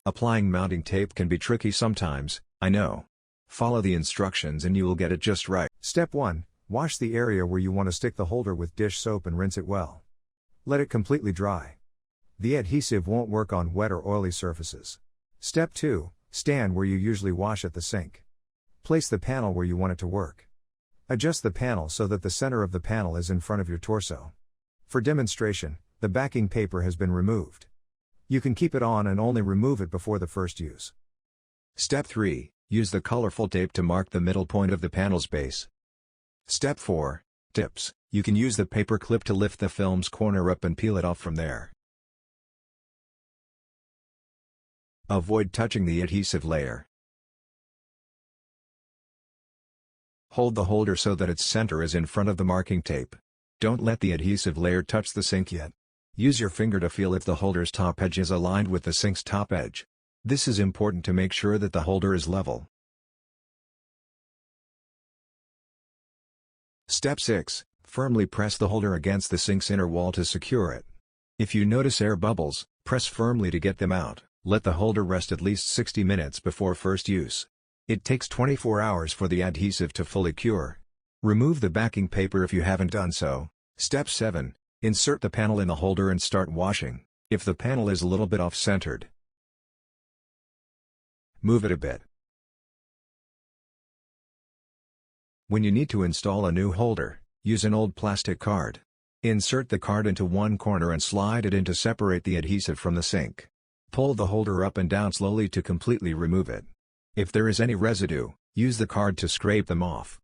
Applying mounting tape can be tricky sometimes, I know. Follow the instructions and you will get it just right. Step 1. Wash the area where you want to stick the holder with dish soap and rinse it well. Let it completely dry. The adhesive won't work on wet or oily surfaces. Step 2. Stand where you usually wash at the sink. Place the panel where you want it to work. Adjust the panel so that the center of the panel is in front of your torso. For demonstration, the backing paper has been removed. You can keep it on and only remove it before the first use. Step 3. Use the colorful tape to mark the middle point of the panel's base. Step 4. Tips. You can use the paper clip to lift the film's corner up and peel it off from there. Avoid touching the adhesive layer. Hold the holder so that its center is in front of the marking tape. Don't let the adhesive layer touch the sink yet. Use your finger to feel if the holder's top edge is aligned with the sink's top edge. This is important to make sure that the holder is level. Step 6. Firmly press the holder against the sink's inner wall to secure it. If you notice air bubbles, press firmly to get them out. Let the holder rest at least 60 minutes before first use. It takes 24 hours for the adhesive to fully cure. Remove the backing paper if you haven't done so. Step 7. Insert the panel in the holder and start washing. If the panel is a little bit off-centered, move it a bit. When you need to install a new holder, use an old plastic card. Insert the card into one corner and slide it in to separate the adhesive from the sink. Pull the holder up and down slowly to completely remove it. If there is any residue, use the card to scrape them off.